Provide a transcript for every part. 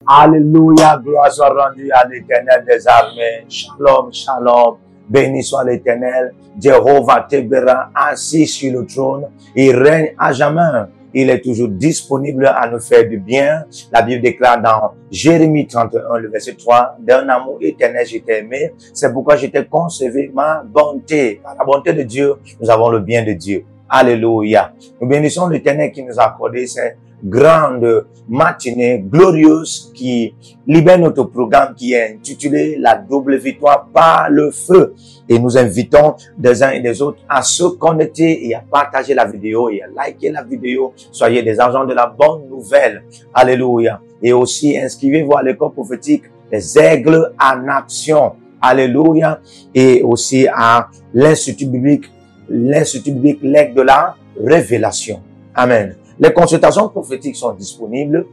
Alléluia, gloire soit rendue à l'Éternel des armées. Shalom, shalom. Béni soit l'Éternel. Jéhovah Tébéra, assis sur le trône. Il règne à jamais. Il est toujours disponible à nous faire du bien. La Bible déclare dans Jérémie 31, le verset 3, d'un amour éternel, je t'ai aimé. C'est pourquoi je t'ai conservé ma bonté. Par la bonté de Dieu, nous avons le bien de Dieu. Alléluia. Nous bénissons l'Éternel qui nous a accordé cette grande matinée glorieuse qui libère notre programme qui est intitulé La double victoire par le feu. Et nous invitons des uns et des autres à se connecter et à partager la vidéo et à liker la vidéo. Soyez des agents de la bonne nouvelle. Alléluia. Et aussi inscrivez-vous à l'école prophétique Les Aigles en Action. Alléluia. Et aussi à l'Institut biblique l'Aigle de la Révélation. Amen. Les consultations prophétiques sont disponibles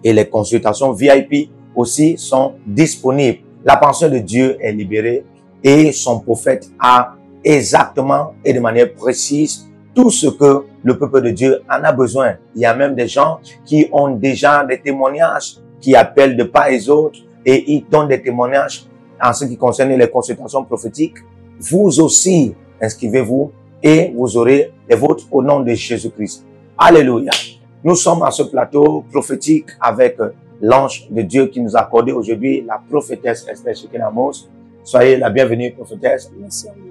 et les consultations VIP aussi sont disponibles. La pensée de Dieu est libérée et son prophète a exactement et de manière précise tout ce que le peuple de Dieu en a besoin. Il y a même des gens qui ont déjà des témoignages, qui appellent de part et d'autre et ils donnent des témoignages en ce qui concerne les consultations prophétiques. Vous aussi, inscrivez-vous et vous aurez les vôtres au nom de Jésus-Christ. Alléluia. Nous sommes à ce plateau prophétique avec l'ange de Dieu qui nous a accordé aujourd'hui la prophétesse Esther Shekinah-Amos. Soyez la bienvenue, prophétesse.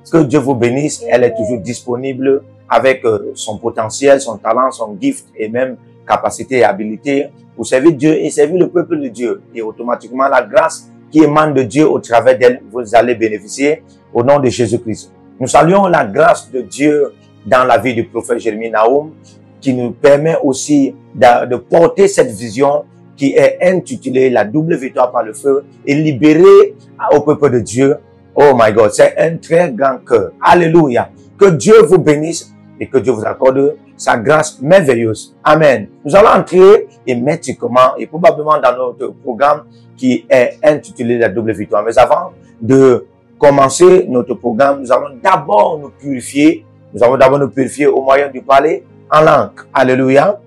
Que Dieu vous bénisse. Elle est toujours disponible avec son potentiel, son talent, son gift et même capacité et habilité pour servir Dieu et servir le peuple de Dieu. Et automatiquement, la grâce qui émane de Dieu au travers d'elle, vous allez bénéficier au nom de Jésus-Christ. Nous saluons la grâce de Dieu dans la vie du prophète Jérémie Nahum qui nous permet aussi de porter cette vision qui est intitulée La double victoire par le feu et libérer au peuple de Dieu. Oh my God, c'est un très grand cœur. Alléluia. Que Dieu vous bénisse et que Dieu vous accorde sa grâce merveilleuse. Amen. Nous allons entrer immédiatement et probablement dans notre programme qui est intitulé La double victoire. Mais avant de commencer notre programme, nous allons d'abord nous purifier. Nous allons d'abord nous purifier au moyen du parler en langue. Alléluia.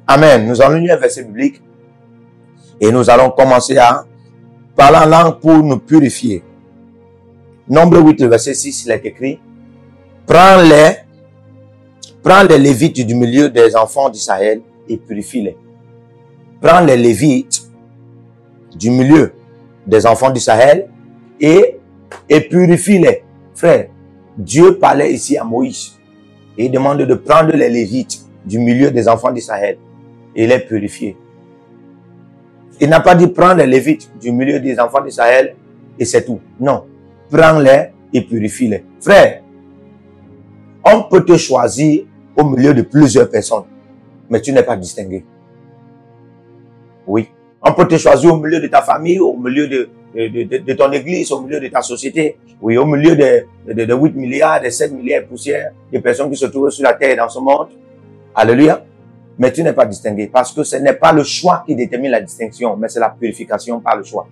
Amen. Nous allons lire un verset biblique et nous allons commencer à parler en langue pour nous purifier. Nombre 8, le verset 6, il est écrit: Prends les Lévites du milieu des enfants d'Israël et purifie-les. Prends les Lévites du milieu des enfants d'Israël et purifie-les. Frère, Dieu parlait ici à Moïse et il demande de prendre les Lévites du milieu des enfants d'Israël et les purifier. Il n'a pas dit prendre les Lévites du milieu des enfants d'Israël et c'est tout. Non. Prends-les et purifie-les. Frère, on peut te choisir au milieu de plusieurs personnes, mais tu n'es pas distingué. Oui. On peut te choisir au milieu de ta famille, au milieu de ton église, au milieu de ta société. Oui, au milieu de 8 milliards, de 7 milliards de poussières, de personnes qui se trouvent sur la terre dans ce monde. Alléluia. Mais tu n'es pas distingué parce que ce n'est pas le choix qui détermine la distinction, mais c'est la purification par le choix.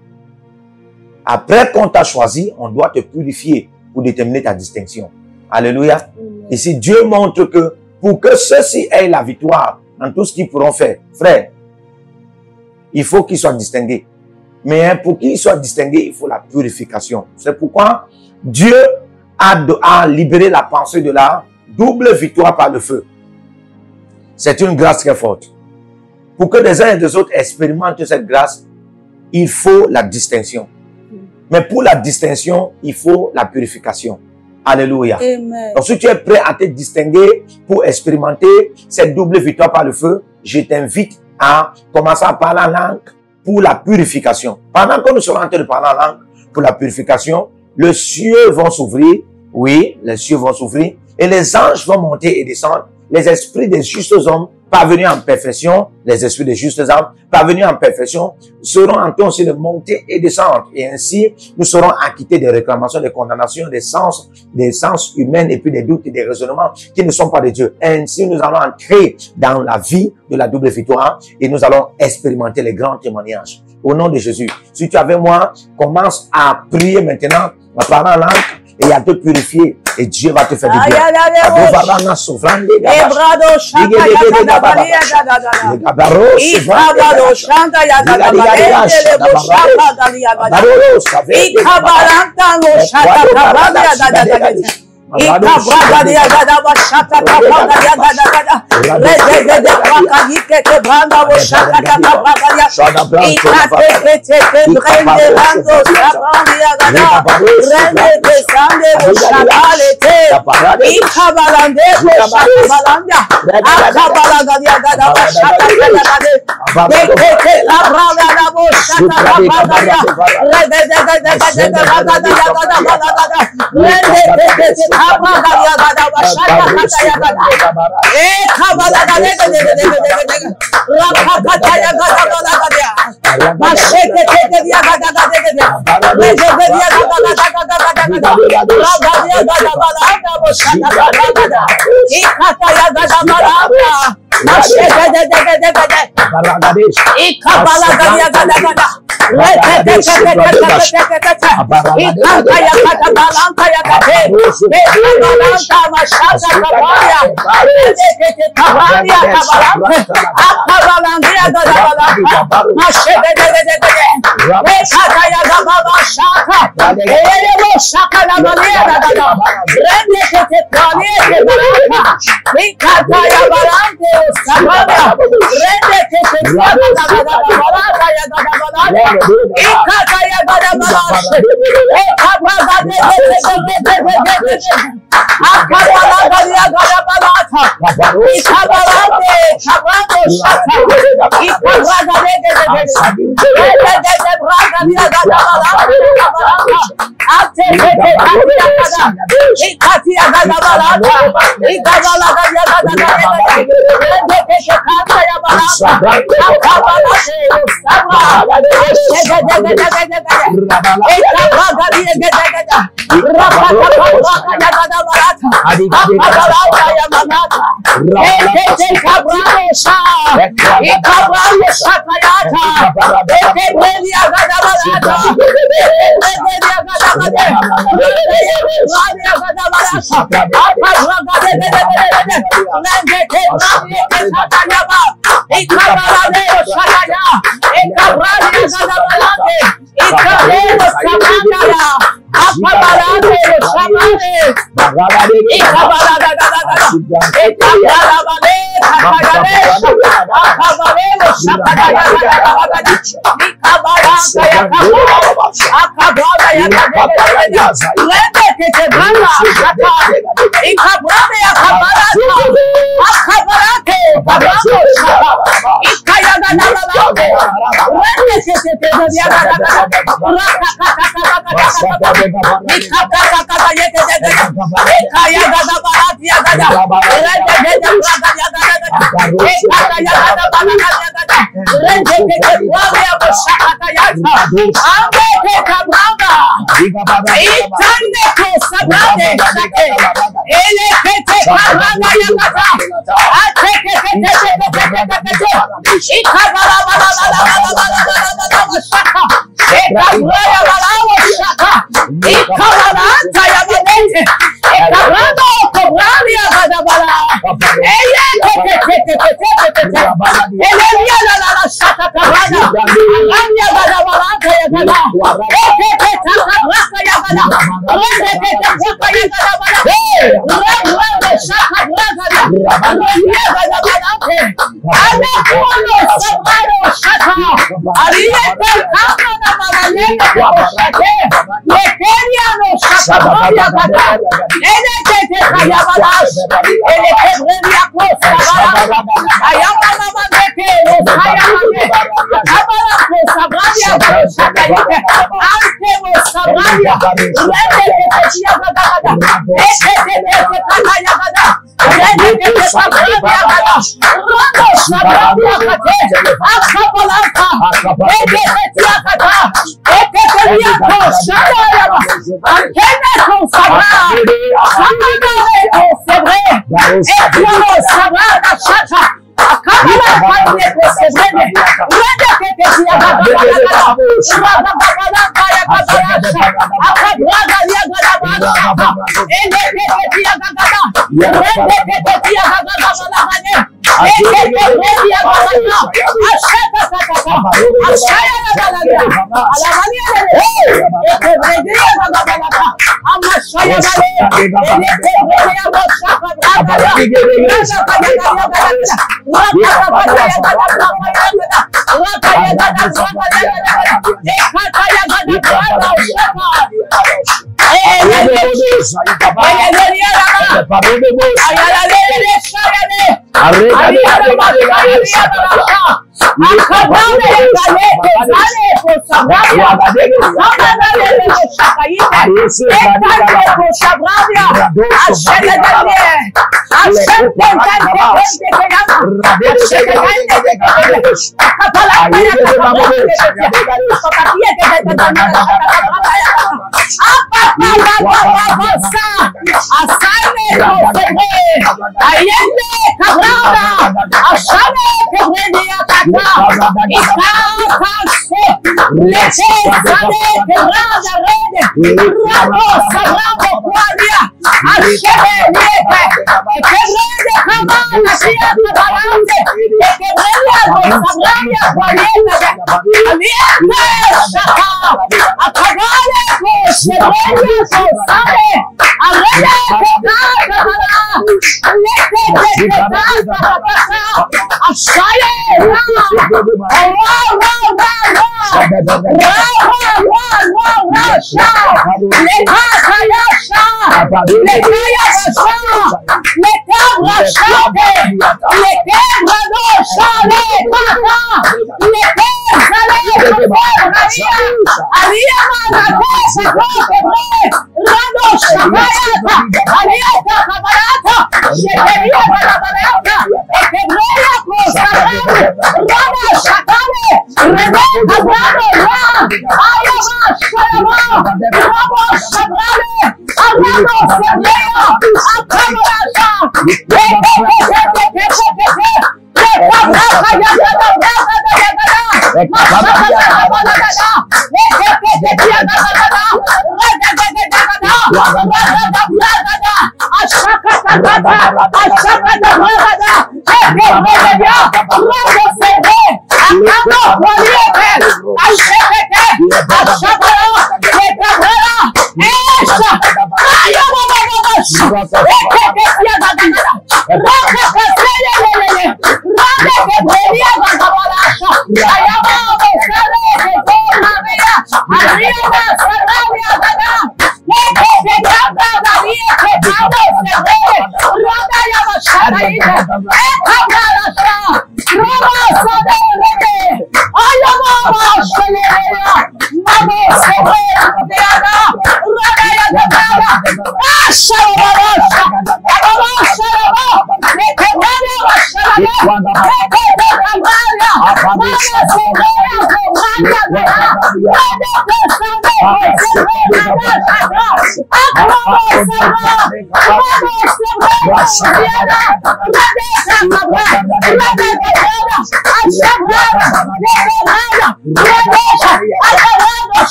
Après qu'on t'a choisi, on doit te purifier pour déterminer ta distinction. Alléluia. Ici, Dieu montre que pour que ceux-ci aient la victoire dans tout ce qu'ils pourront faire, frère, il faut qu'ils soient distingués. Mais pour qu'ils soient distingués, il faut la purification. C'est pourquoi Dieu a libéré la pensée de la double victoire par le feu. C'est une grâce très forte. Pour que des uns et des autres expérimentent cette grâce, il faut la distinction. Mais pour la distinction, il faut la purification. Alléluia. Amen. Donc si tu es prêt à te distinguer pour expérimenter cette double victoire par le feu, je t'invite à commencer à parler en langue pour la purification. Pendant que nous sommes en train de parler en langue pour la purification, les cieux vont s'ouvrir. Oui, les cieux vont s'ouvrir. Et les anges vont monter et descendre. Les esprits des justes hommes parvenus en perfection, les esprits des justes âmes parvenus en perfection, seront en train aussi de monter et descendre. Et ainsi, nous serons acquittés des réclamations, des condamnations, des sens humains et puis des doutes et des raisonnements qui ne sont pas de Dieu. Ainsi, nous allons entrer dans la vie de la double victoire et nous allons expérimenter les grands témoignages. Au nom de Jésus. Si tu es avec moi, commence à prier maintenant, à parler en langue et à te purifier. Et Dieu va te faire du bien.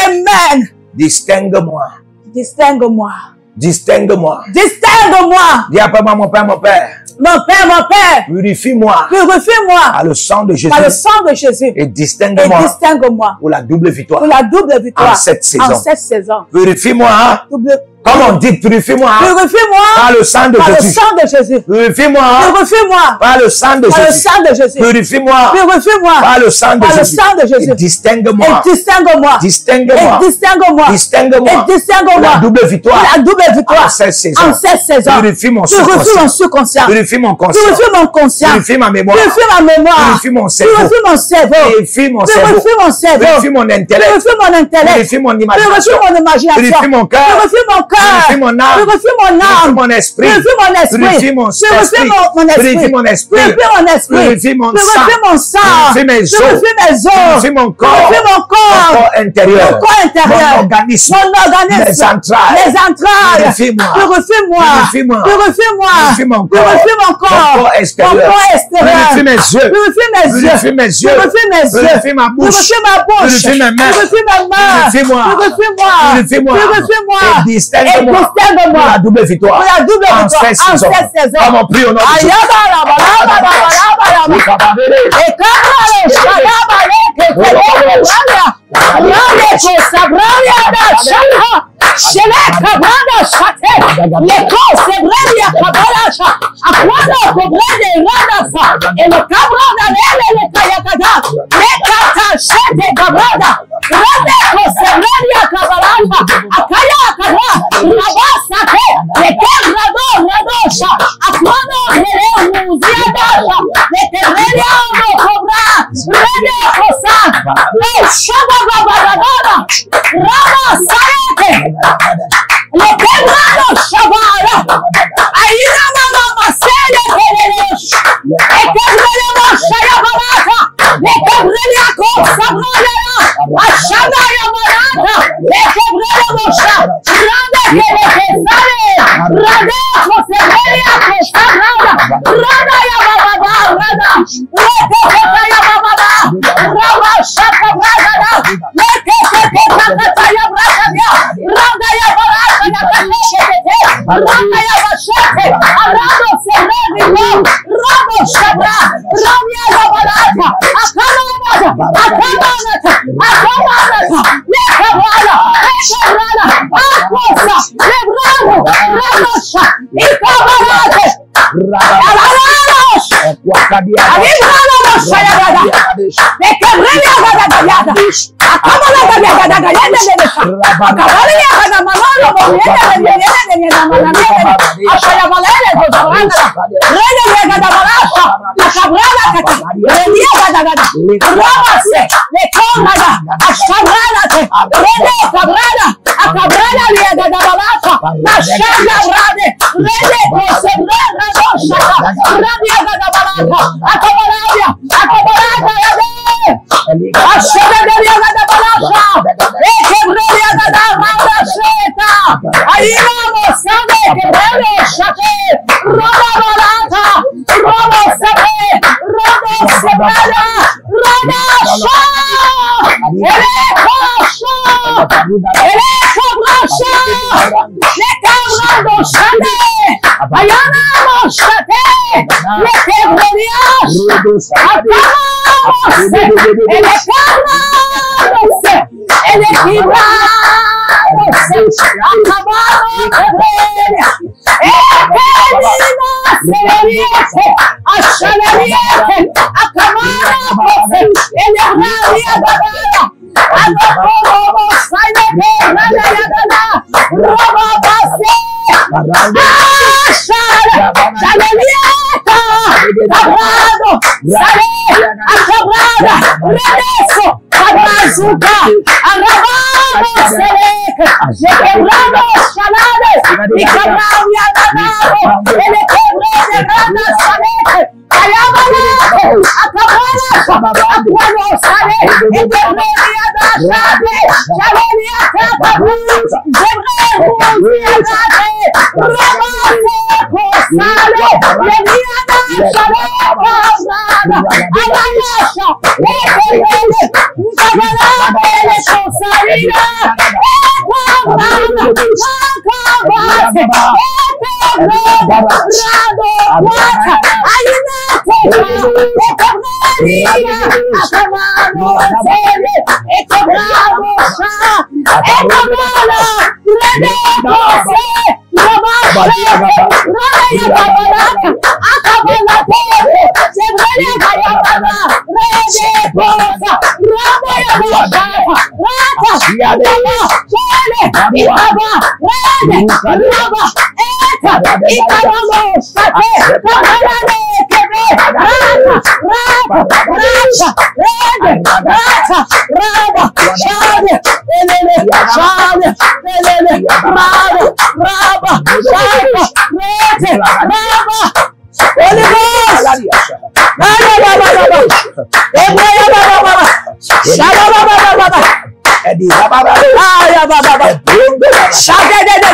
Amen. Distingue-moi. Distingue-moi. Distingue-moi. Distingue-moi. Dis après moi, mon père, mon père. Mon Père, purifie-moi purifie-moi par le sang de Jésus par le sang de Jésus et et distingue-moi distingue-moi pour la double victoire pour la double victoire en cette saison. en cette saison. Purifie-moi, comme on dit, purifie-moi par le sang de par le Jésus. sang de Jésus. Purifie-moi Purifie-moi par le sang de par le Jésus. sang de Jésus. Purifie-moi Purifie-moi par le sang de par le Jésus. sang de Jésus. Et distingue-moi. Et distingue-moi. Distingue-moi. Et distingue-moi. Distingue-moi. Et distingue-moi. La double victoire. La double victoire. En cette saison. En cette saison. Purifie mon Purifie mon subconscient. subconscient. Purifie mon conscient. Purifie mon conscient. Purifie ma mémoire. Purifie ma mémoire. Purifie mon cerveau. Purifie mon cerveau. Purifie mon cerveau. Purifie mon cerveau. Purifie mon intellect. Purifie mon intellect. Purifie mon Purifie imagination. mon imagination. Purifie mon cœur. Purifie mon cœur. Purifie mon âme. Purifie mon Purifie âme. mon esprit. Purifie mon esprit. Purifie mon esprit. Purifie mon esprit. Purifie mon esprit. Purifie mon esprit. Purifie mon sang. Purifie mon sang. Purifie mes os. Purifie mes os. Purifie mon corps. Purifie mon Mon corps. corps intérieur. Mon corps intérieur. Mon organisme. Mon organisme. Mes entrailles. Les entrailles. Purifie-moi. Purifie-moi. Purifie-moi. Purifie-moi. Purifie mon corps. Purifie mon corps. Mon corps extérieur. Mon corps extérieur. Purifie mes yeux. Purifie mes yeux. Purifie mes yeux. Purifie mes yeux. Purifie ma bouche. Purifie ma bouche. Purifie mes mains. Purifie mes mains. Purifie-moi. Purifie-moi. Purifie-moi. Purifie-moi. Et distingue-moi. Et distingue-moi. Pour la double victoire. Pour la double En victoire. cette saison. En cette saison. Comme on prie au nom de Jésus.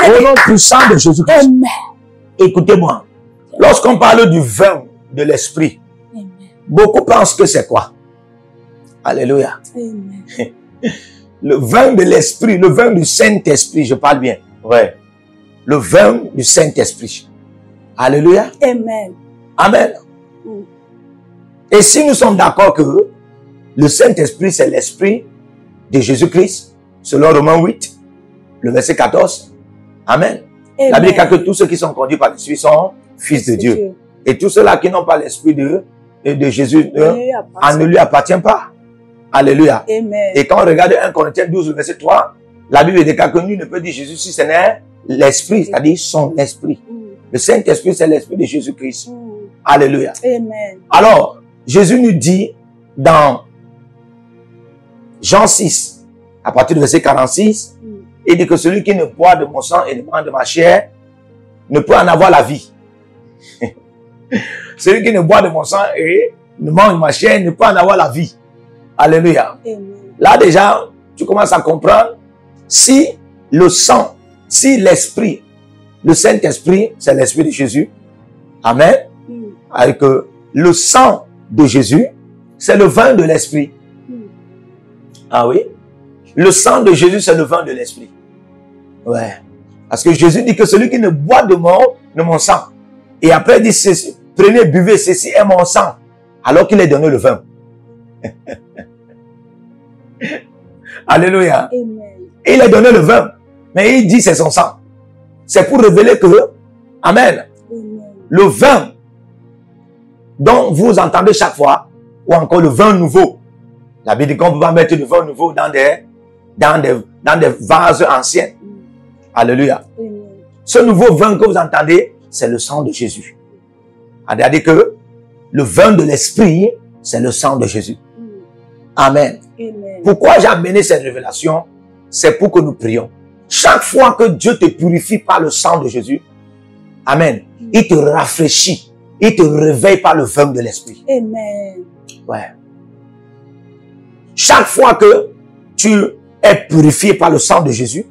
Au nom puissant de Jésus-Christ. Écoutez-moi. Lorsqu'on parle du vin de l'esprit, beaucoup pensent que c'est quoi? Alléluia. Amen. Le vin de l'esprit, le vin du Saint-Esprit, je parle bien. Ouais. Le vin du Saint-Esprit. Alléluia. Amen. Amen. Et si nous sommes d'accord que le Saint-Esprit, c'est l'esprit de Jésus-Christ, selon Romains 8, le verset 14. Amen. Amen. La Bible dit que tous ceux qui sont conduits par l'Esprit sont fils de Dieu. Et tous ceux-là qui n'ont pas l'Esprit de Jésus ne lui appartient pas. Alléluia. Amen. Et quand on regarde 1 Corinthiens 12, verset 3, la Bible dit que nul ne peut dire Jésus si ce n'est l'Esprit, c'est-à-dire son Esprit. Le Saint-Esprit, c'est l'Esprit de Jésus-Christ. Alléluia. Amen. Alors, Jésus nous dit dans Jean 6, à partir du verset 46, il dit que celui qui ne boit de mon sang et ne mange de ma chair ne peut en avoir la vie. Celui qui ne boit de mon sang et ne mange de ma chair ne peut en avoir la vie. Alléluia. Amen. Là déjà, tu commences à comprendre si le sang, si l'esprit, le Saint-Esprit, c'est l'esprit de Jésus. Amen. Avec le sang de Jésus, c'est le vin de l'esprit. Ah oui? Le sang de Jésus, c'est le vin de l'esprit. Ouais. Parce que Jésus dit que celui qui ne boit de mon sang, et après il dit ceci, prenez, buvez, ceci est mon sang, alors qu'il est donné le vin. Alléluia. Amen. Et il a donné le vin, mais il dit c'est son sang. C'est pour révéler que, amen, le vin dont vous entendez chaque fois, ou encore le vin nouveau. La Bible dit qu'on ne peut pas mettre le vin nouveau dans des vases anciens. Alléluia. Amen. Ce nouveau vin que vous entendez, c'est le sang de Jésus. C'est-à-dire que le vin de l'esprit, c'est le sang de Jésus. Amen. Amen. Pourquoi j'ai amené cette révélation? C'est pour que nous prions. Chaque fois que Dieu te purifie par le sang de Jésus, amen, il te rafraîchit, il te réveille par le vin de l'esprit. Amen. Ouais. Chaque fois que tu es purifié par le sang de Jésus,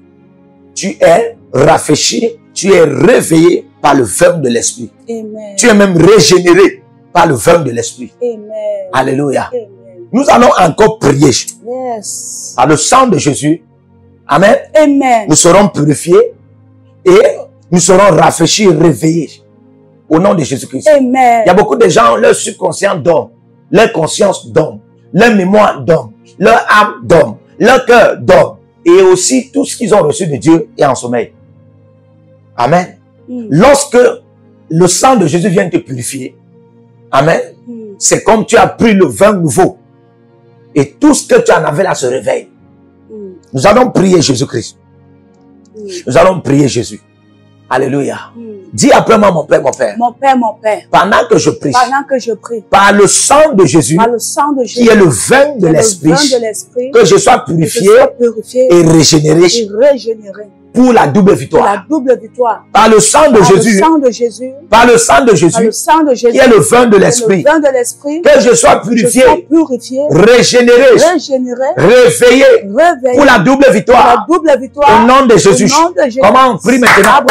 tu es rafraîchi, tu es réveillé par le vin de l'esprit. Amen. Tu es même régénéré par le vin de l'esprit. Amen. Alléluia. Amen. Nous allons encore prier. Yes. Par le sang de Jésus, amen, Amen. nous serons purifiés et nous serons rafraîchis, réveillés. Au nom de Jésus-Christ. Amen. Il y a beaucoup de gens, leur subconscient dorme, leur conscience dorme, leur mémoire dorme, leur âme dorme, leur cœur dorme. Et aussi tout ce qu'ils ont reçu de Dieu est en sommeil. Amen. Lorsque le sang de Jésus vient te purifier, amen, c'est comme tu as pris le vin nouveau. Et tout ce que tu en avais là se réveille. Nous allons prier Jésus-Christ. Nous allons prier Jésus. Alléluia. Dis après moi, mon Père, mon Père. Mon Père, mon Père. Pendant que je prie. Pendant que je prie. Par le sang de Jésus. Par le sang de Jésus. Qui est le vin de l'esprit. Que je sois purifié. Et régénéré. Pour la double victoire. Pour la double victoire. Par le sang de Jésus. Par le sang de Jésus. Par le sang de Jésus. Par le sang de Jésus. Qui est le vin de l'esprit. Le vin de l'esprit. Que je sois purifié. Régénéré. Réveillé. Pour la double victoire. Pour la double victoire. Au nom de Jésus. Comment on prie maintenant?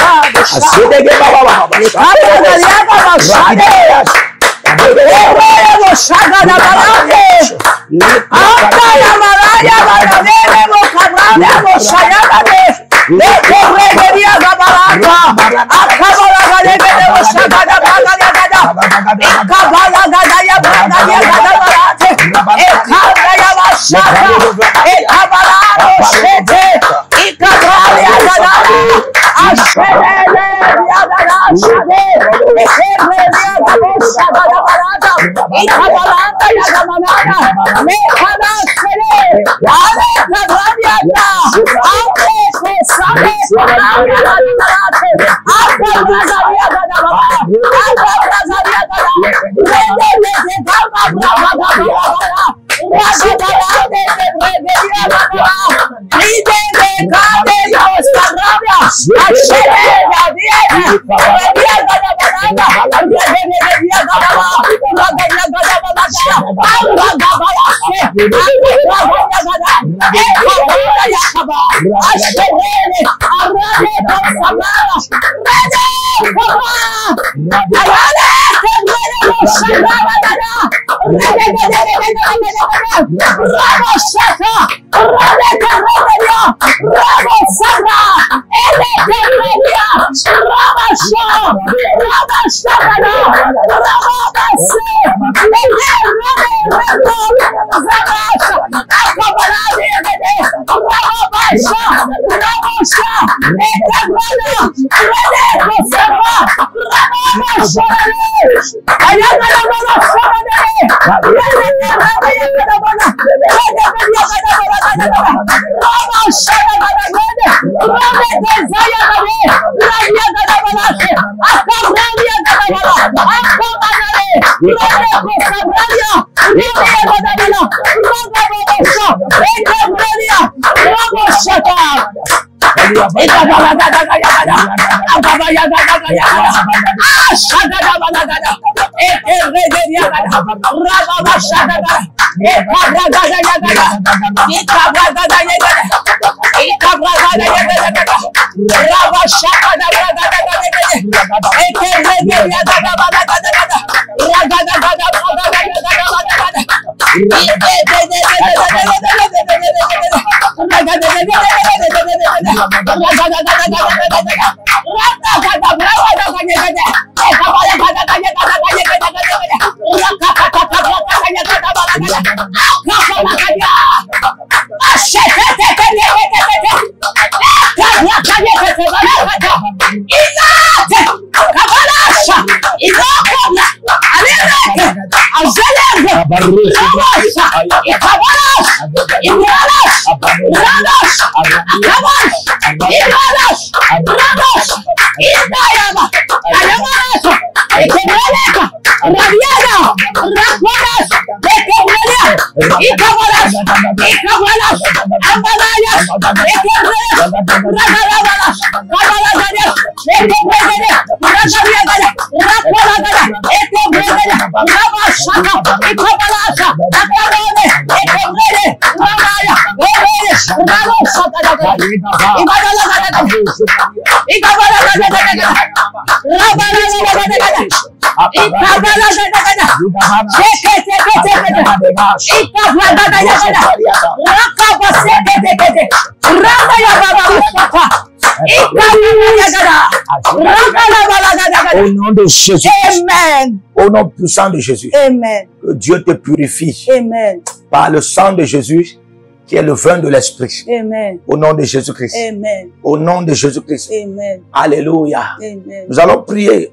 Au nom de Jésus. Amen. Au nom puissant de Jésus. Amen. Que Dieu te purifie. Amen. Par le sang de Jésus, qui est le vin de l'Esprit. Amen. Au nom de Jésus-Christ. Amen. Au nom de Jésus-Christ. Amen. Alléluia. Amen. Nous allons prier.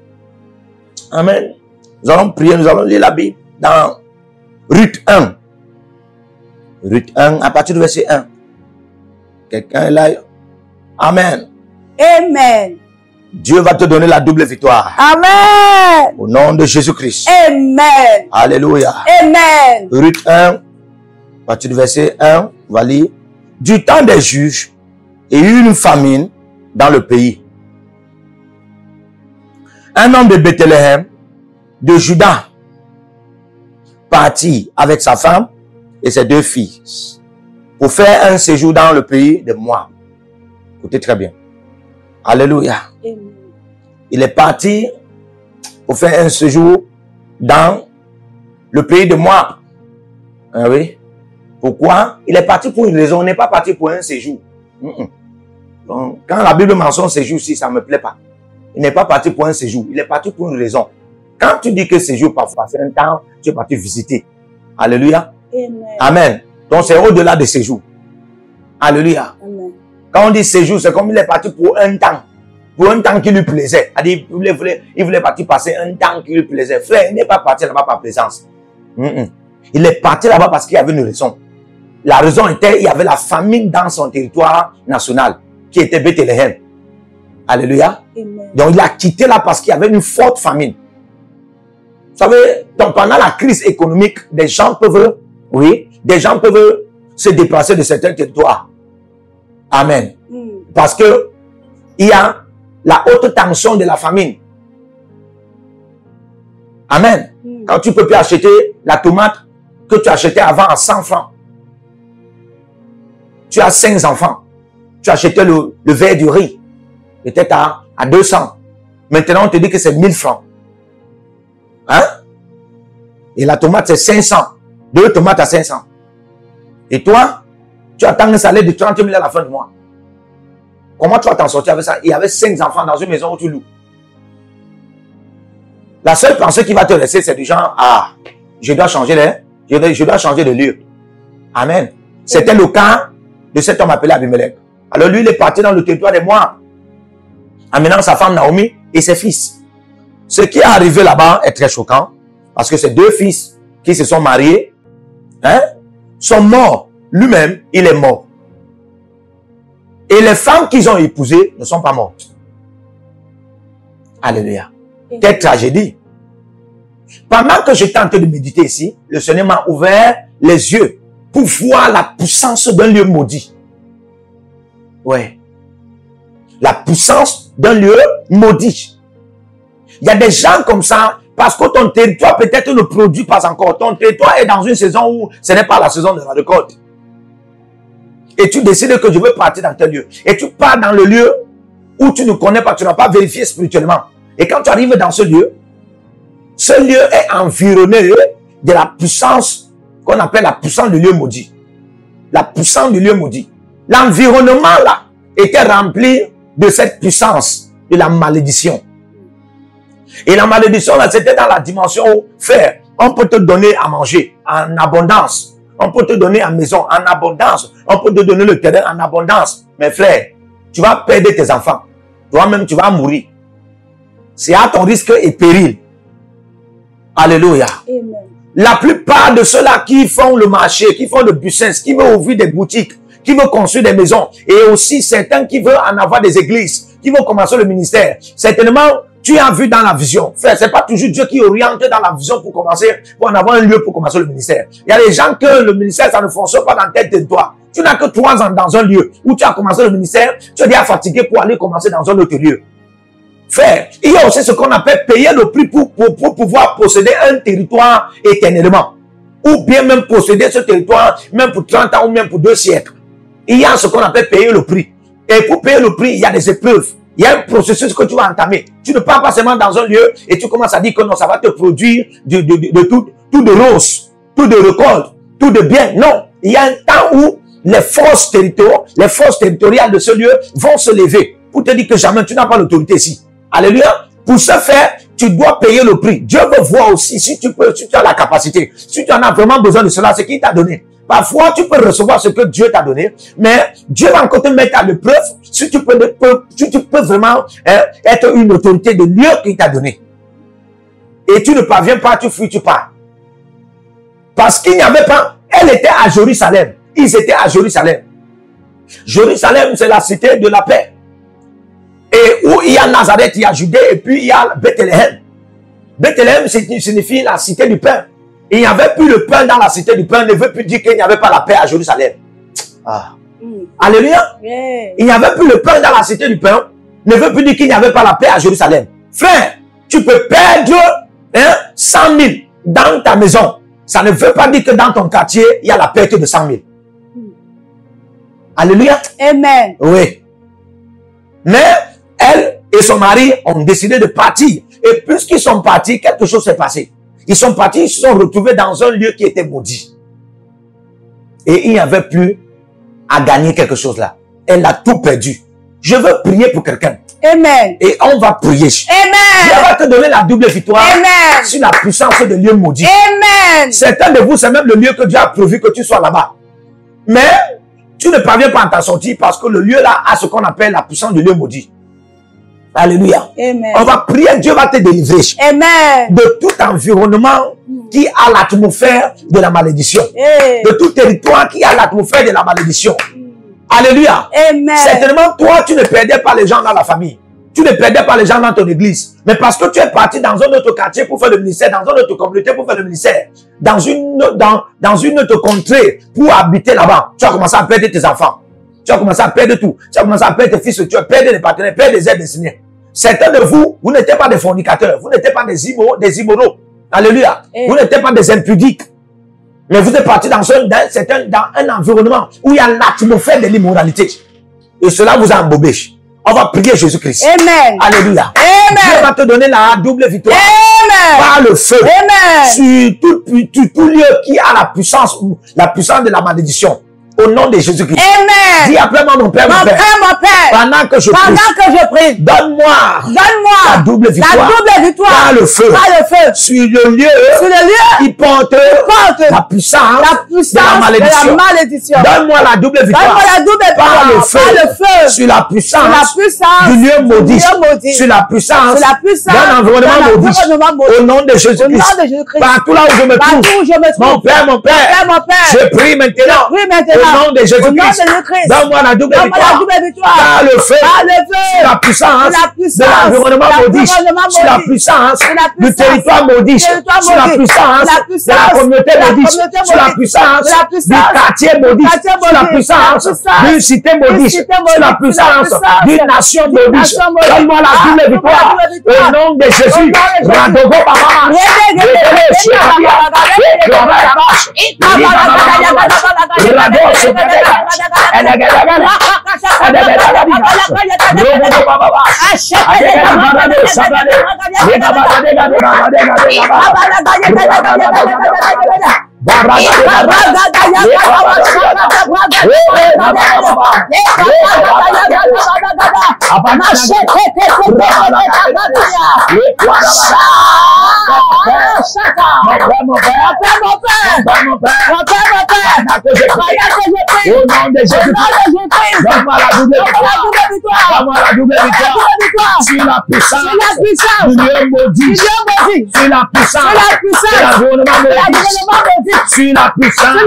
Amen. Nous allons prier, nous allons lire la Bible dans Ruth 1. Ruth 1, à partir du verset 1. Quelqu'un est là? Amen. Amen. Dieu va te donner la double victoire. Amen. Au nom de Jésus-Christ. Amen. Alléluia. Amen. Ruth 1, à partir du verset 1, on va lire. Du temps des juges, il y eut une famine dans le pays. Un homme de Bethléem, de Juda, partit avec sa femme et ses 2 filles pour faire un séjour dans le pays de Moab. Écoutez très bien. Alléluia. Amen. Il est parti pour faire un séjour dans le pays de Moab. Ah oui. Pourquoi? Il est parti pour une raison, il n'est pas parti pour un séjour. Donc, quand la Bible mentionne séjour, si ça ne me plaît pas. Il n'est pas parti pour un séjour, il est parti pour une raison. Quand tu dis que séjour, parfois, c'est un temps, tu es parti visiter. Alléluia. Amen. Amen. Donc, c'est au-delà de séjour. Alléluia. Amen. Quand on dit séjour, c'est comme il est parti pour un temps. Pour un temps qui lui plaisait. Il voulait partir passer un temps qui lui plaisait. Frère, il n'est pas parti là-bas par plaisance. Il est parti là-bas parce qu'il y avait une raison. La raison était, il y avait la famine dans son territoire national, qui était Bethléem. Alléluia. Amen. Donc, il a quitté là parce qu'il y avait une forte famine. Vous savez, donc pendant la crise économique, des gens peuvent se déplacer de certains territoires. Amen. Parce que il y a la haute tension de la famine. Amen. Quand tu peux plus acheter la tomate que tu achetais avant à 100 francs. Tu as 5 enfants. Tu achetais le verre du riz. Peut-être à 200. Maintenant, on te dit que c'est 1000 francs. Hein? Et la tomate, c'est 500. 2 tomates à 500. Et toi, tu attends un salaire de 30 000 à la fin du mois. Comment tu vas t'en sortir avec ça? Il y avait 5 enfants dans une maison où tu loues. La seule pensée qui va te rester, c'est du genre, je dois changer de lieu. Amen. C'était le cas de cet homme appelé Abimelech. Alors lui, il est parti dans le territoire des Moab, amenant sa femme Naomi et ses fils. Ce qui est arrivé là-bas est très choquant, parce que ces 2 fils qui se sont mariés, sont morts. Lui-même, il est mort. Et les femmes qu'ils ont épousées ne sont pas mortes. Alléluia. Quelle tragédie. Pendant que j'étais en train de méditer ici, le Seigneur m'a ouvert les yeux pour voir la puissance d'un lieu maudit. Ouais. La puissance d'un lieu maudit. Il y a des gens comme ça, parce que ton territoire peut-être ne produit pas encore. Ton territoire est dans une saison où ce n'est pas la saison de la récolte. Et tu décides que je veux partir dans tel lieu. Et tu pars dans le lieu où tu ne connais pas, tu n'as pas vérifié spirituellement. Et quand tu arrives dans ce lieu est environné de la puissance qu'on appelle la puissance du lieu maudit. La puissance du lieu maudit. L'environnement là était rempli de cette puissance de la malédiction. Et la malédiction là, c'était dans la dimension où, frère, on peut te donner à manger en abondance. On peut te donner à maison en abondance. On peut te donner le terrain en abondance. Mais frère, tu vas perdre tes enfants. Toi-même, tu vas mourir. C'est à ton risque et péril. Alléluia. Amen. La plupart de ceux-là qui font le marché, qui font le business, qui veulent ouvrir des boutiques, qui veulent construire des maisons, et aussi certains qui veulent en avoir des églises, qui vont commencer le ministère, certainement, tu as vu dans la vision. Frère, c'est pas toujours Dieu qui oriente dans la vision pour commencer, pour en avoir un lieu pour commencer le ministère. Il y a des gens que le ministère, ça ne fonctionne pas dans tel territoire. Tu n'as que 3 ans dans un lieu où tu as commencé le ministère, tu es déjà fatigué pour aller commencer dans un autre lieu. Frère, il y a aussi ce qu'on appelle payer le prix pour pouvoir posséder un territoire éternellement. Ou bien même posséder ce territoire, même pour 30 ans ou même pour 2 siècles. Il y a ce qu'on appelle payer le prix. Et pour payer le prix, il y a des épreuves. Il y a un processus que tu vas entamer. Tu ne pars pas seulement dans un lieu et tu commences à dire que non, ça va te produire tout de rose, tout de récolte, tout de bien. Non, il y a un temps où les forces territoriales de ce lieu vont se lever pour te dire que jamais tu n'as pas l'autorité ici. Alléluia. Pour ce faire, tu dois payer le prix. Dieu veut voir aussi si tu as la capacité, si tu en as vraiment besoin de cela, ce qu'il t'a donné. Parfois, tu peux recevoir ce que Dieu t'a donné, mais Dieu va encore te mettre à l'épreuve si tu peux vraiment être une autorité de lieu qu'il t'a donné. Et tu ne parviens pas, tu fuis, tu pars. Parce qu'il n'y avait pas, elle était à Jérusalem. Ils étaient à Jérusalem. Jérusalem, c'est la cité de la paix. Et où il y a Nazareth, il y a Judée, et puis il y a Bethléem. Bethléem signifie la cité du pain. Il n'y avait plus le pain dans la cité du pain, ne veut plus dire qu'il n'y avait pas la paix à Jérusalem. Alléluia. Il n'y avait plus le pain dans la cité du pain, ne veut plus dire qu'il n'y avait pas la paix à Jérusalem. Frère, tu peux perdre 100 000 dans ta maison. Ça ne veut pas dire que dans ton quartier, il y a la perte de 100 000. Alléluia. Amen. Oui. Mais elle et son mari ont décidé de partir. Et puisqu'ils sont partis, quelque chose s'est passé. Ils sont partis, ils se sont retrouvés dans un lieu qui était maudit. Et il n'y avait plus à gagner quelque chose là. Elle a tout perdu. Je veux prier pour quelqu'un. Amen. Et on va prier. Amen. Dieu va te donner la double victoire. Amen. Sur la puissance de lieux maudits. Amen. Certains de vous, c'est même le lieu que Dieu a prévu que tu sois là-bas. Mais tu ne parviens pas à t'en sortir parce que le lieu là a ce qu'on appelle la puissance du lieu maudit. Alléluia. Amen. On va prier, Dieu va te délivrer Amen. de tout environnement qui a l'atmosphère de la malédiction. Hey. De tout territoire qui a l'atmosphère de la malédiction. Alléluia. Amen. Certainement, toi, tu ne perdais pas les gens dans la famille. Tu ne perdais pas les gens dans ton église. Mais parce que tu es parti dans un autre quartier pour faire le ministère, dans une autre communauté pour faire le ministère, dans une autre contrée pour habiter là-bas, tu as commencé à perdre tes enfants. Tu as commencé à perdre tout. Tu as commencé à perdre tes fils, tu as perdu des partenaires, perdre des aides destinées. Certains de vous, vous n'étiez pas des fornicateurs, vous n'étiez pas des immoraux. Alléluia. Vous n'étiez pas des impudiques. Mais vous êtes parti dans un environnement où il y a l'atmosphère de l'immoralité. Et cela vous a embobé. On va prier Jésus-Christ. Amen. Alléluia. Amen. Dieu va te donner la double victoire. Amen. Par le feu. Amen. Sur tout lieu qui a la puissance de la malédiction. Au nom de Jésus-Christ. Amen. Dis après moi, mon Père, Mon Père, mon Père. Pendant que je prie. Donne-moi la double victoire. La double victoire. Par le feu. Par le feu. Sur le lieu. Sur le lieu. Qui porte la puissance de la malédiction. Donne-moi la double victoire. Donne-moi la double victoire. Par le feu. Par le feu. Sur la puissance du lieu maudit. Sur la puissance d'un environnement maudit. Au nom de Jésus-Christ. Partout là où je me trouve. Mon Père, je prie maintenant. Au nom de Jésus-Christ. Donne-moi la double victoire. Par le feu. Sur la puissance de l'environnement maudit. Sur la puissance du territoire maudit. Sur la puissance de la communauté maudite. Sur la puissance du quartier maudit. Sur la puissance d'une cité maudite. Sur la puissance d'une nation maudite. Donne-moi la double victoire. Au nom de Jésus. Radogo Baba. Au nom de Jésus, donne-moi la double victoire. Donne-moi la double victoire. Sur la puissance du lieu maudit. Sur la puissance de l'environnement maudit. Sur la puissance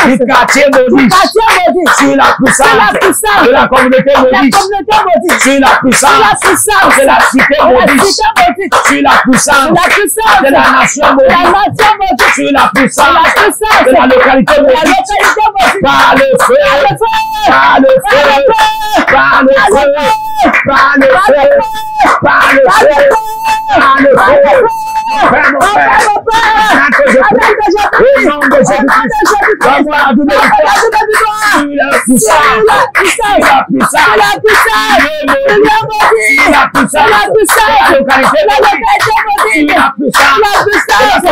du quartier maudit. Sur la puissance de la communauté maudite. Sur la puissance de la cité maudite. Sur la puissance de la nation maudite. Sur la puissance de la localité maudite. Par le feu, par le feu, par le feu, par le feu, par le feu, par le feu. Père, mon Père, tant que je prie, au nom de Jésus-Christ, donne-moi la double victoire. Sur la puissance, sur la puissance, sur la puissance, sur la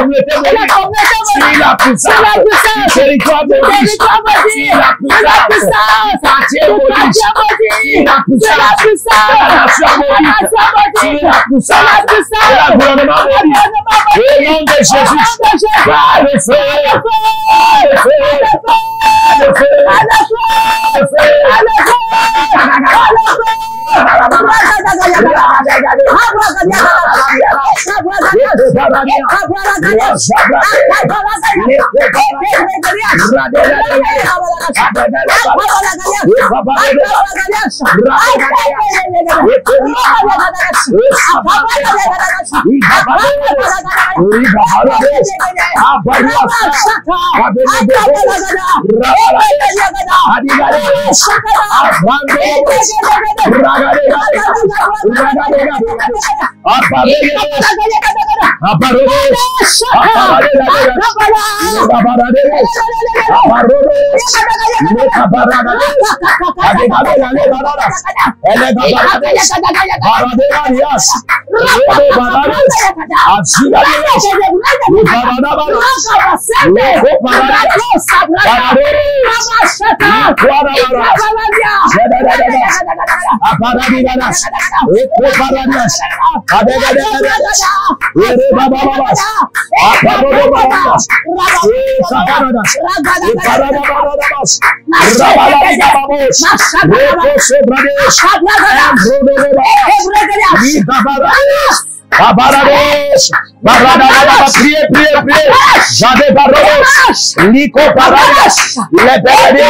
communauté maudite, sur la puissance du territoire maudit, sur la puissance du quartier maudit, sur la puissance de la nation maudite, sur la puissance de l'environnement maudit. Au nom de Jésus, par le feu, par le feu, par le feu, par le feu, par le feu. Amen. Priez, J'avais Baros, Nico Paradias, les Beradies,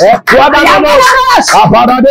et Quadananos, Abarades,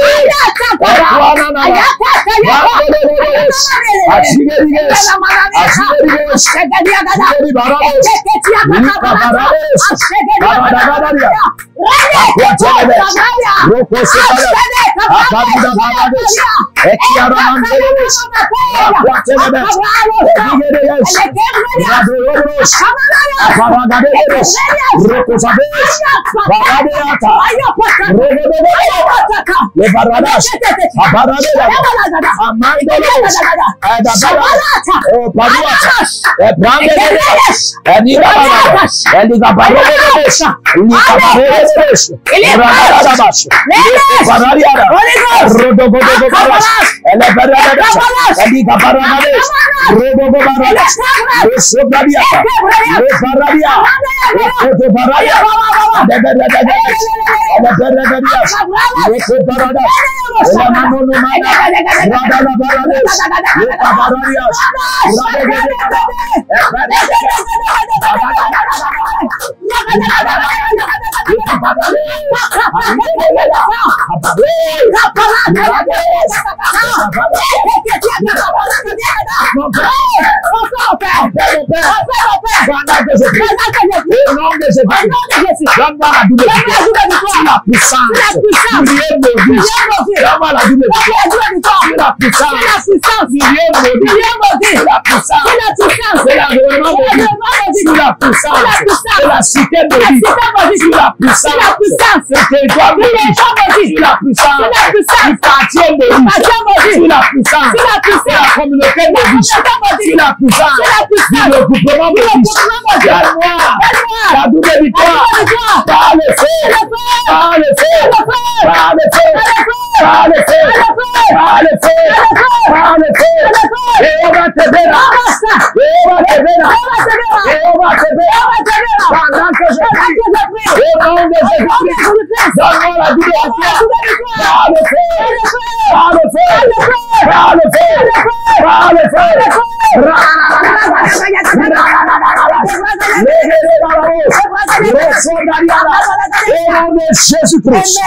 Jésus-Christ.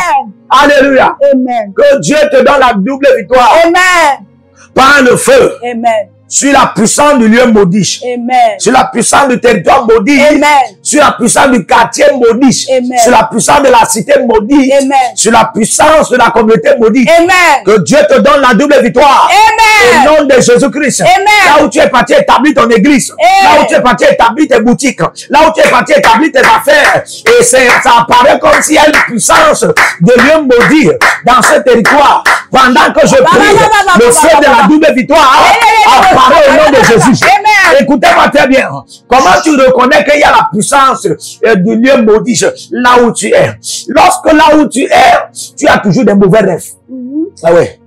Alléluia. Amen. Que Dieu te donne la double victoire. Amen. Par le feu. Amen. Sur la puissance du lieu maudit. Amen. Sur la puissance du territoire maudit. Amen. Sur la puissance du quartier maudit. Amen. Sur la puissance de la cité maudite. Amen. Sur la puissance de la communauté maudite. Amen. Que Dieu te donne la double victoire. Amen. Au nom de Jésus-Christ. Amen. Là où tu es parti établir ton église. Amen. Là où tu es parti établir tes boutiques. Là où tu es parti établir tes affaires. Et ça apparaît comme s'il y a une puissance de lieu maudit dans ce territoire. Pendant que je prie, le feu de la double victoire apparaît au nom de Jésus. Écoutez-moi très bien. Comment tu reconnais qu'il y a la puissance du lieu maudit là où tu es? Lorsque là où tu es, tu as toujours des mauvais rêves. Ah ouais.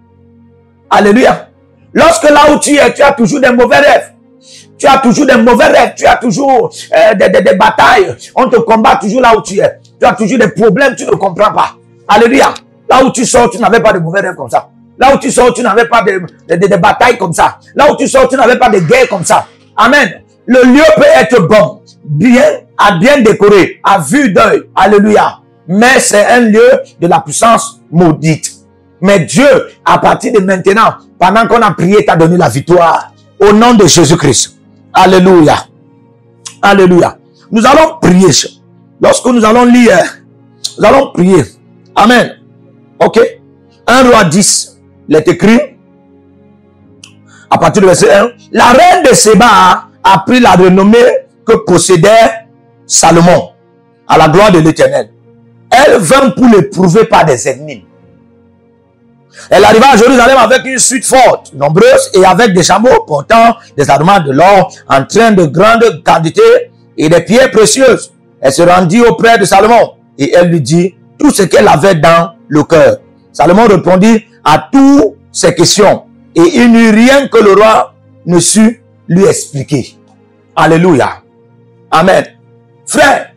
Alléluia. Lorsque là où tu es, tu as toujours des mauvais rêves. Tu as toujours des mauvais rêves. Tu as toujours des batailles. On te combat toujours là où tu es. Tu as toujours des problèmes, tu ne comprends pas. Alléluia. Là où tu sors, tu n'avais pas de mauvais rêves comme ça. Là où tu sors, tu n'avais pas de batailles comme ça. Là où tu sors, tu n'avais pas de guerre comme ça. Amen. Le lieu peut être bon, bien décoré, à vue d'œil. Alléluia. Mais c'est un lieu de la puissance maudite. Mais Dieu, à partir de maintenant, pendant qu'on a prié, t'a donné la victoire. Au nom de Jésus-Christ. Alléluia. Alléluia. Nous allons prier. Lorsque nous allons lire, nous allons prier. Amen. Ok. 1 Roi 10. Il est écrit, à partir du verset 1, la reine de Séba a pris la renommée que possédait Salomon, à la gloire de l'Éternel. Elle vint pour l'éprouver par des ennemis. Elle arriva à Jérusalem avec une suite forte, nombreuse, et avec des chameaux portant des aromates de l'or en train de grande quantité et des pierres précieuses. Elle se rendit auprès de Salomon et elle lui dit tout ce qu'elle avait dans le cœur. Salomon répondit à toutes ces questions et il n'y eut rien que le roi ne sut lui expliquer. Alléluia. Amen. Frère,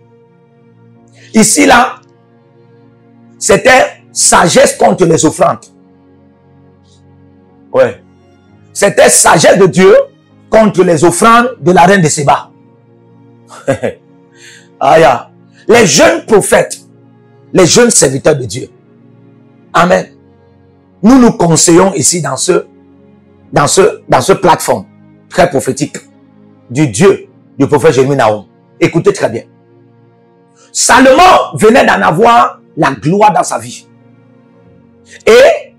ici là, c'était sagesse contre les offrandes. Ouais. C'était sagesse de Dieu contre les offrandes de la reine de Séba. Aïe. Les jeunes prophètes, les jeunes serviteurs de Dieu. Amen. Nous nous conseillons ici dans ce plateforme très prophétique du Dieu du prophète Jérémie Nahum. Écoutez très bien. Salomon venait d'en avoir la gloire dans sa vie. Et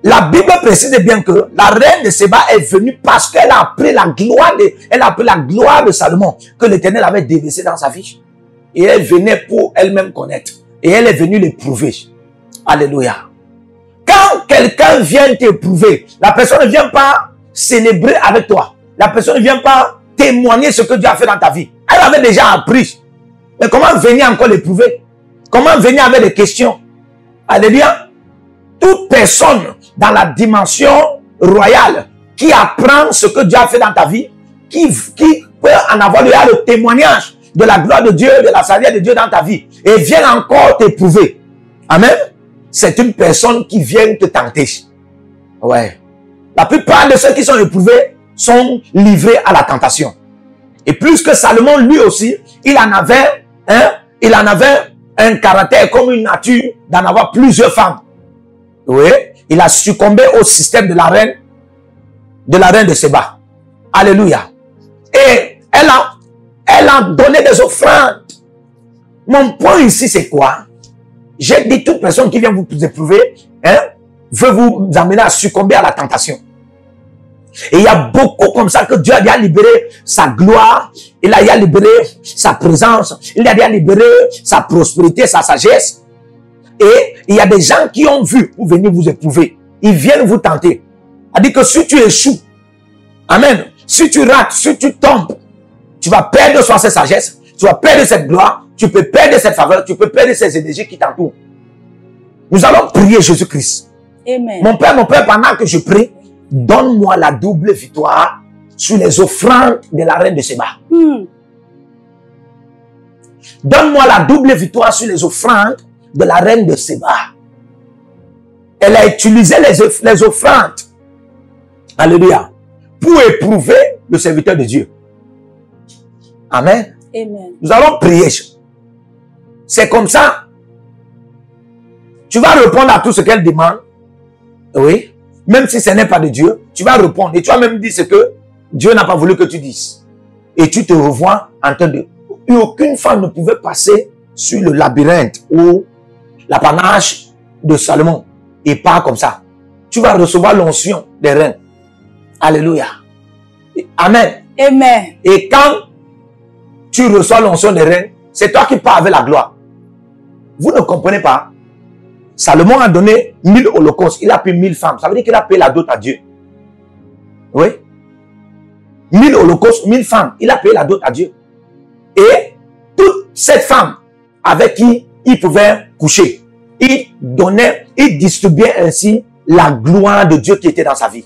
la Bible précise bien que la reine de Séba est venue parce qu'elle a appris la gloire de Salomon que l'Éternel avait déversée dans sa vie. Et elle venait pour elle-même connaître. Et elle est venue l'éprouver. Alléluia. Quand quelqu'un vient t'éprouver, la personne ne vient pas célébrer avec toi. La personne ne vient pas témoigner ce que Dieu a fait dans ta vie. Elle avait déjà appris. Mais comment venir encore l'éprouver? Comment venir avec des questions? Alléluia. Toute personne dans la dimension royale qui apprend ce que Dieu a fait dans ta vie, qui peut en avoir le témoignage de la gloire de Dieu, de la sagesse de Dieu dans ta vie, et vient encore t'éprouver. Amen. C'est une personne qui vient te tenter. Ouais. La plupart de ceux qui sont éprouvés sont livrés à la tentation. Et plus que Salomon, lui aussi, il en avait un caractère comme une nature d'en avoir plusieurs femmes. Oui. Il a succombé au système de la reine de Séba. Alléluia. Et elle a donné des offrandes. Mon point ici, c'est quoi? J'ai dit toute personne qui vient vous éprouver, veut vous amener à succomber à la tentation. Et il y a beaucoup comme ça que Dieu a déjà libéré sa gloire, il a déjà libéré sa présence, il a déjà libéré sa prospérité, sa sagesse. Et il y a des gens qui ont vu pour venir vous éprouver. Ils viennent vous tenter. C'est-à-dire que si tu échoues, amen, si tu rates, si tu tombes, tu vas perdre soit cette sagesse, tu vas perdre cette gloire, tu peux perdre cette faveur, tu peux perdre ces énergies qui t'entourent. Nous allons prier Jésus-Christ. Amen. Mon Père, pendant que je prie, donne-moi la double victoire sur les offrandes de la reine de Séba. Donne-moi la double victoire sur les offrandes de la reine de Séba. Elle a utilisé les offrandes, alléluia, pour éprouver le serviteur de Dieu. Amen. Amen. Nous allons prier. C'est comme ça. Tu vas répondre à tout ce qu'elle demande. Oui. Même si ce n'est pas de Dieu, tu vas répondre. Et tu vas même dire ce que Dieu n'a pas voulu que tu dises. Et tu te revois en train de... Et aucune femme ne pouvait passer sur le labyrinthe ou l'apanage de Salomon. Et pas comme ça. Tu vas recevoir l'onction des reines. Alléluia. Amen. Amen. Et quand tu reçois l'onction des reines, c'est toi qui pars avec la gloire. Vous ne comprenez pas? Salomon a donné 1000 holocaustes. Il a pris 1000 femmes. Ça veut dire qu'il a payé la dot à Dieu. Oui. 1000 holocaustes, 1000 femmes. Il a payé la dot à Dieu. Et toutes ces femmes avec qui il pouvait coucher, il distribuait ainsi la gloire de Dieu qui était dans sa vie.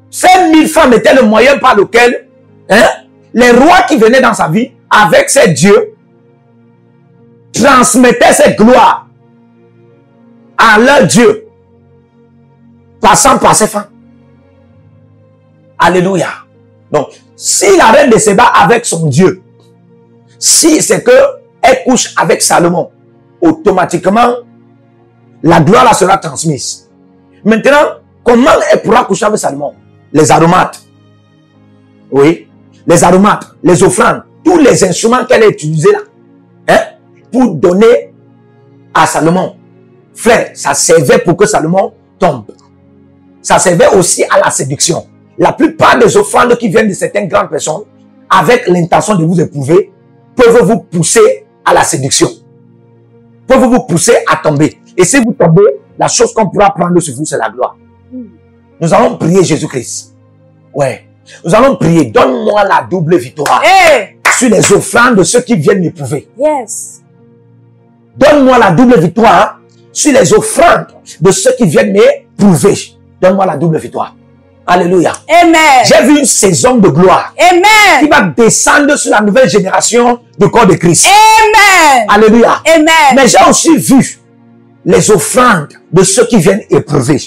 Ces 1000 femmes étaient le moyen par lequel les rois qui venaient dans sa vie, avec ces dieux, transmettaient cette gloire à leur Dieu, passant par ces femmes. Alléluia. Donc, si la reine de Séba avec son Dieu, si c'est que elle couche avec Salomon, automatiquement, la gloire là sera transmise. Maintenant, comment elle pourra coucher avec Salomon? Les aromates. Oui. Les aromates, les offrandes, tous les instruments qu'elle a utilisés là, pour donner à Salomon. Frère, ça servait pour que Salomon tombe. Ça servait aussi à la séduction. La plupart des offrandes qui viennent de certaines grandes personnes, avec l'intention de vous éprouver, peuvent vous pousser à la séduction. Peuvent vous pousser à tomber. Et si vous tombez, la chose qu'on pourra prendre sur vous, c'est la gloire. Nous allons prier Jésus-Christ. Ouais. Nous allons prier. Donne-moi la double victoire sur les offrandes de ceux qui viennent m'éprouver. Yes. Donne-moi la double victoire sur les offrandes de ceux qui viennent m'éprouver. Donne-moi la double victoire. Alléluia. Amen. J'ai vu une saison de gloire qui Amen. va descendre sur la nouvelle génération du corps de Christ. Amen. Alléluia. Amen. Mais j'ai aussi vu les offrandes de ceux qui viennent éprouver.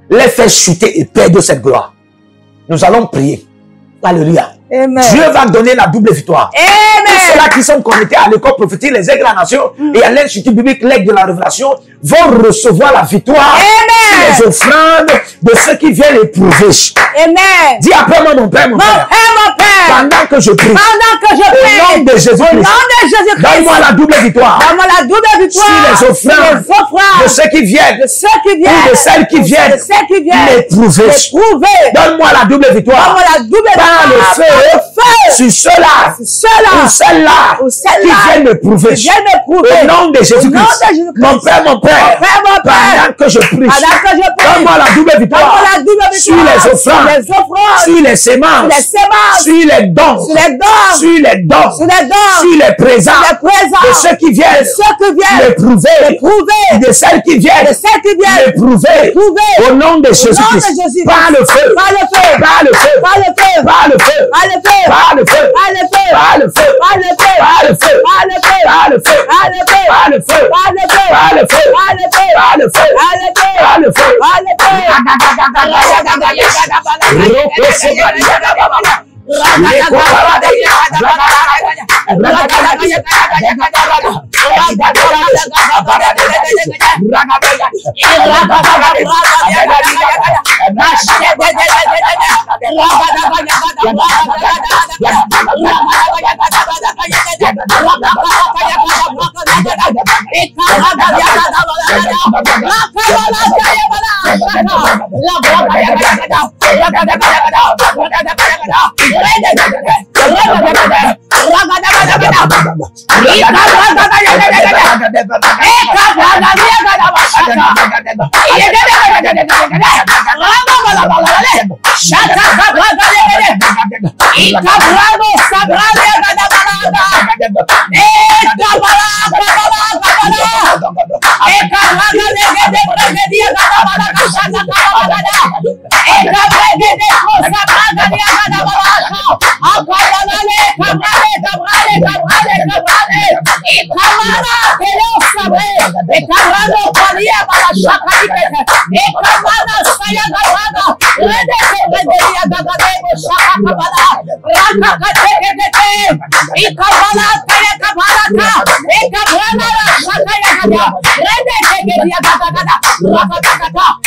Les faire chuter et perdre cette gloire. Nous allons prier. Alléluia. Amen. Dieu va donner la double victoire. Amen. Tous ceux-là qui sont connectés à l'école prophétique, les aigles de la nation et à l'Institut biblique, l'aigle de la révélation, vont recevoir la victoire Amen. sur les offrandes de ceux qui viennent éprouver. Amen. Dis après moi, mon Père, mon Mon Père. Père, mon Père. Pendant que je prie, Pendant que je au prie. nom de Au Jésus-Christ, nom de Jésus-Christ. donne-moi la double victoire Donne-moi la double victoire. sur les offrandes Sur les offrandes de ceux qui viennent de ceux qui viennent. ou de celles qui viennent De ceux qui viennent. m'éprouver. M'éprouver. Donne-moi la double victoire Donne-moi la double par le victoire. feu Par le feu. sur ceux-là Sur ceux-là. ou celles-là Ou qui celles-là. viennent m'éprouver. Qui viennent m'éprouver. Au nom de Au nom Jésus-Christ. de Jésus-Christ. Mon Père, mon Père. Mon Père, mon Père. Pendant que je prie, Pendant que je prie. donne-moi la double victoire Donne-moi la double sur victoire. les offrandes, Sur les offrandes. sur les semences, Sur les semences. sur les dons, Sur les dons. sur les dons, Sur les dons. sur les présents Les présents. de ceux qui viennent De ceux qui viennent. m'éprouver, M'éprouver. de celles qui viennent De ceux qui viennent. m'éprouver. M'éprouver. Au nom de Jésus-Christ, Jésus-Christ. par le feu, Par le feu. par le feu, Par le feu. par le feu, Par le feu. par le feu, Par le feu. par le feu, Par le feu. par le feu, Par le feu. par le feu, Par le feu. par le feu, Par le feu. par le feu, Par le feu. par le feu, Par le feu. par le feu. Par le feu.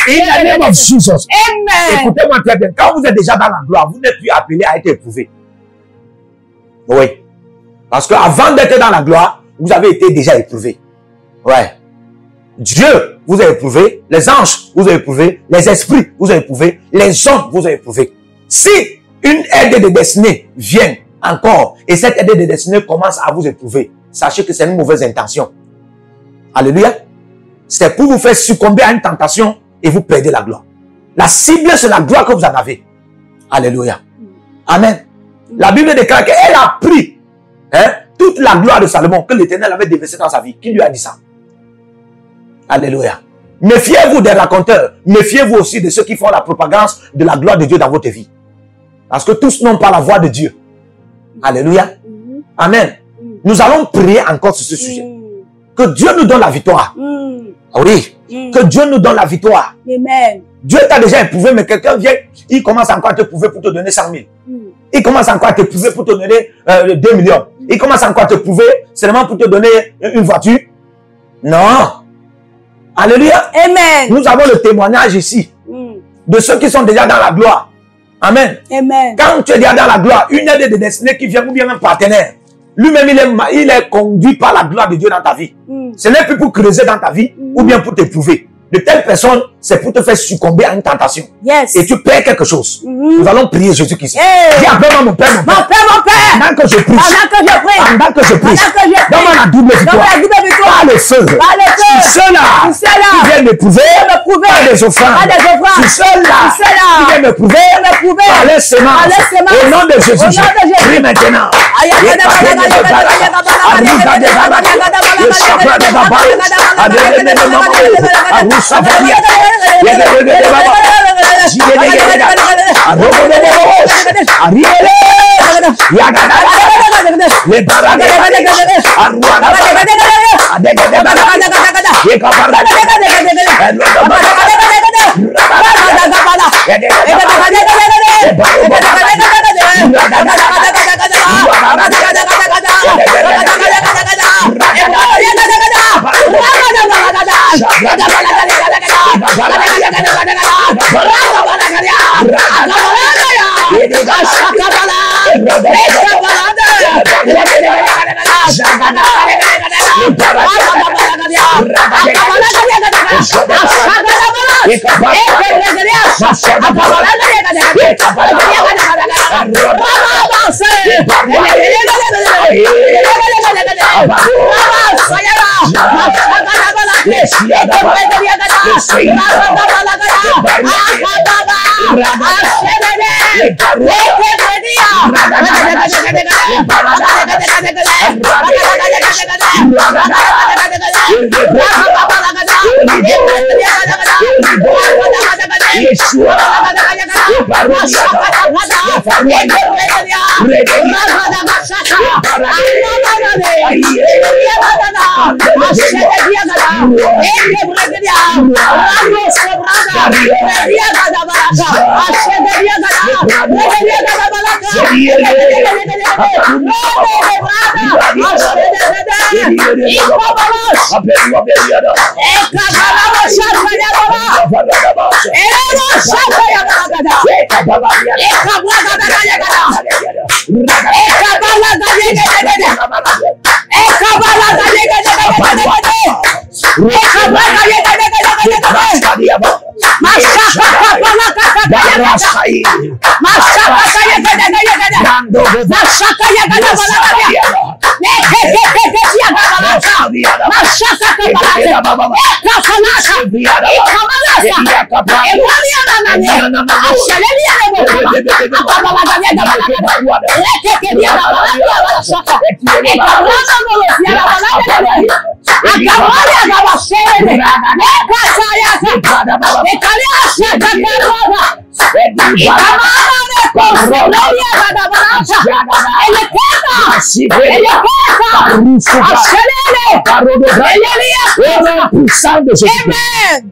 In the name of Jesus. Amen. Écoutez-moi très bien. Quand vous êtes déjà dans la gloire, vous n'êtes plus appelé à être éprouvé. Oui. Parce qu'avant d'être dans la gloire, vous avez été déjà éprouvé. Ouais. Dieu vous a éprouvé, les anges vous ont éprouvé, les esprits vous ont éprouvé, les hommes vous ont éprouvé. Si une aide de destinée vient encore et cette aide de destinée commence à vous éprouver, sachez que c'est une mauvaise intention. Alléluia. C'est pour vous faire succomber à une tentation et vous perdez la gloire. La cible, c'est la gloire que vous en avez. Alléluia. Amen. La Bible déclare qu'elle a pris toute la gloire de Salomon que l'Éternel avait déversée dans sa vie. Qui lui a dit ça? Alléluia. Méfiez-vous des raconteurs. Méfiez-vous aussi de ceux qui font la propagande de la gloire de Dieu dans votre vie. Parce que tous n'ont pas la voix de Dieu. Alléluia. Amen. Nous allons prier encore sur ce sujet. Que Dieu nous donne la victoire. Oui. Que Dieu nous donne la victoire. Amen. Dieu t'a déjà éprouvé, mais quelqu'un vient, il commence encore à t'éprouver pour te donner 100 000. Il commence encore à t'éprouver pour te donner 2 millions. Il commence encore à t'éprouver seulement pour te donner une voiture. Non. Alléluia. Amen. Nous avons le témoignage ici de ceux qui sont déjà dans la gloire. Amen. Amen. Quand tu es déjà dans la gloire, une aide de destinée qui vient ou bien un partenaire, lui-même il est conduit par la gloire de Dieu dans ta vie. Ce n'est plus pour creuser dans ta vie ou bien pour t'éprouver. De telles personnes, c'est pour te faire succomber à une tentation. Yes. Et tu perds quelque chose. Nous allons prier Jésus-Christ. Hey. Dis après moi, mon Père, mon Mon Père. Père, mon Père. Pendant Pendant que je prie. Pendant que je prie. Donne-moi la double victoire. Par le feu. Sur ceux-là qui viennent m'éprouver. Par des offrandes. Sur ceux-là qui viennent m'éprouver. Par les semences. Au nom de Jésus. Prie maintenant.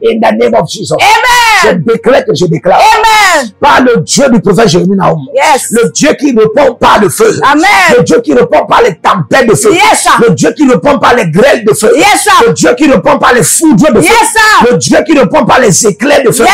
In the name of Jesus. Je déclare par le Dieu du prophète Jérémie Naoum, le Dieu qui répond par le feu, le Dieu qui répond par les tempêtes de feu, le Dieu qui répond par les grêles de feu, le Dieu qui répond par les foudres de feu, le Dieu qui répond par les éclairs de feu,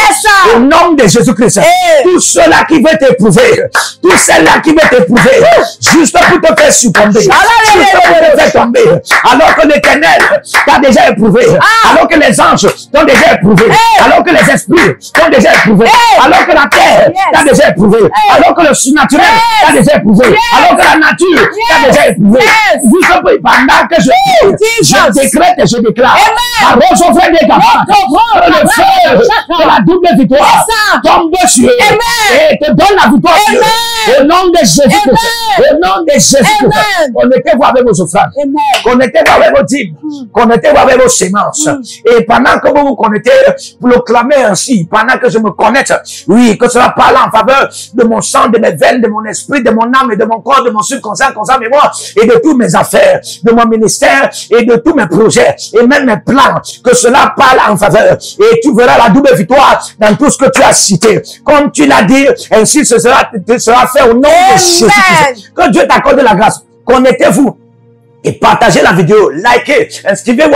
au nom de Jésus-Christ. Tous ceux-là qui veulent t'éprouver, tous ceux-là qui veulent t'éprouver, juste pour te faire succomber, juste pour te faire tomber, alors que l'Éternel t'a déjà éprouvé, alors que les anges t'ont déjà éprouvé, alors que les esprits t'ont déjà éprouvé, alors que la terre t'a déjà éprouvé, alors que le surnaturel t'a déjà éprouvé, alors que la nature t'a déjà éprouvé. Pendant que je décrète et je déclare, le feu de la double victoire tombe sur eux et te donne la victoire sur eux. Au nom de Jésus-Christ. Au nom de Jésus-Christ. Connectez-vous avec vos offrandes. Connectez-vous avec vos dîmes. Connectez-vous avec vos semences. Et pendant que vous vous connectez, proclamez ainsi, pendant que je me connecte, oui, que cela parle en faveur de mon sang, de mes veines, de mon esprit, de mon âme et de mon corps, de mon subconscient, conscient, mémoire et de tous mes affaires, de mon ministère et de tous mes projets et même mes plans, que cela parle en faveur. Et tu verras la double victoire dans tout ce que tu as cité. Comme tu l'as dit, ainsi ce sera fait au nom de Jésus-Christ. Que Dieu t'accorde la grâce. Connectez-vous et partagez la vidéo, likez, inscrivez-vous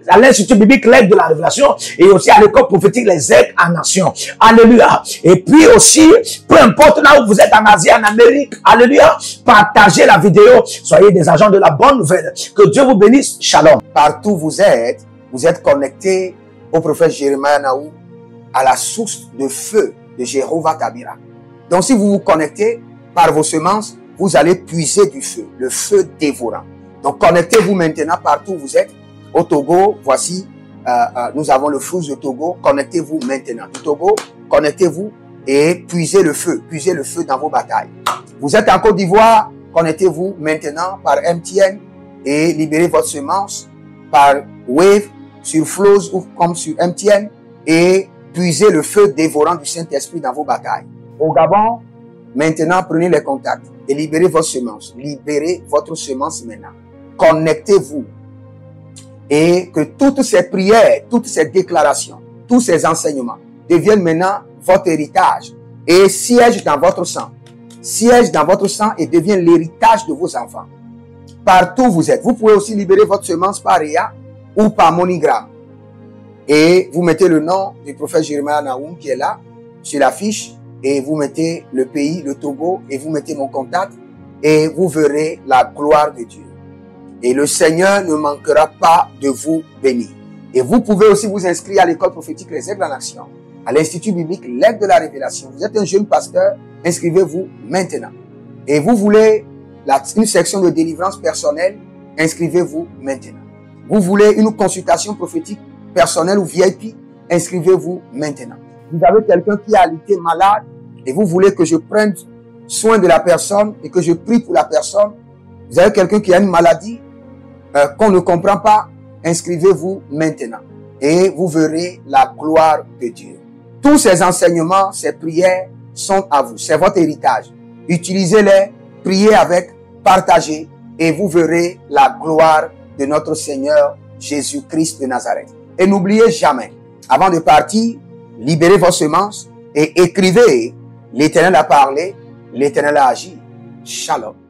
à l'Institut biblique l'aide de la révélation et aussi à l'école prophétique les aides en nation. Alléluia. Et puis aussi, peu importe là où vous êtes, en Asie, en Amérique, alléluia, partagez la vidéo, soyez des agents de la bonne nouvelle. Que Dieu vous bénisse. Shalom. Partout où vous êtes connectés au prophète Jérémie Naoum, à la source de feu de Jéhovah Tabira. Donc si vous vous connectez par vos semences, vous allez puiser du feu, le feu dévorant. Donc, connectez-vous maintenant partout où vous êtes. Au Togo, voici, nous avons le flux de Togo. Connectez-vous maintenant. Du Togo, connectez-vous et puisez le feu dans vos batailles. Vous êtes en Côte d'Ivoire, connectez-vous maintenant par MTN et libérez votre semence par Wave sur Flows ou comme sur MTN et puisez le feu dévorant du Saint-Esprit dans vos batailles. Au Gabon, maintenant, prenez les contacts et libérez votre semence. Libérez votre semence maintenant. Connectez-vous et que toutes ces prières, toutes ces déclarations, tous ces enseignements deviennent maintenant votre héritage et siègent dans votre sang. Siègent dans votre sang et deviennent l'héritage de vos enfants. Partout où vous êtes, vous pouvez aussi libérer votre semence par Réa ou par MoneyGram. Et vous mettez le nom du prophète Jeremiah Naoum qui est là, sur la fiche, et vous mettez le pays, le Togo, et vous mettez mon contact, et vous verrez la gloire de Dieu. Et le Seigneur ne manquera pas de vous bénir. Et vous pouvez aussi vous inscrire à l'école prophétique Les Aigles en Action, à l'Institut biblique L'Aigle de la Révélation. Vous êtes un jeune pasteur, inscrivez-vous maintenant. Et vous voulez une section de délivrance personnelle, inscrivez-vous maintenant. Vous voulez une consultation prophétique personnelle ou VIP, inscrivez-vous maintenant. Vous avez quelqu'un qui a été malade et vous voulez que je prenne soin de la personne et que je prie pour la personne. Vous avez quelqu'un qui a une maladie qu'on ne comprend pas, inscrivez-vous maintenant et vous verrez la gloire de Dieu. Tous ces enseignements, ces prières sont à vous. C'est votre héritage. Utilisez-les, priez avec, partagez et vous verrez la gloire de notre Seigneur Jésus-Christ de Nazareth. Et n'oubliez jamais, avant de partir, libérez vos semences et écrivez, l'Éternel a parlé, l'Éternel a agi. Shalom.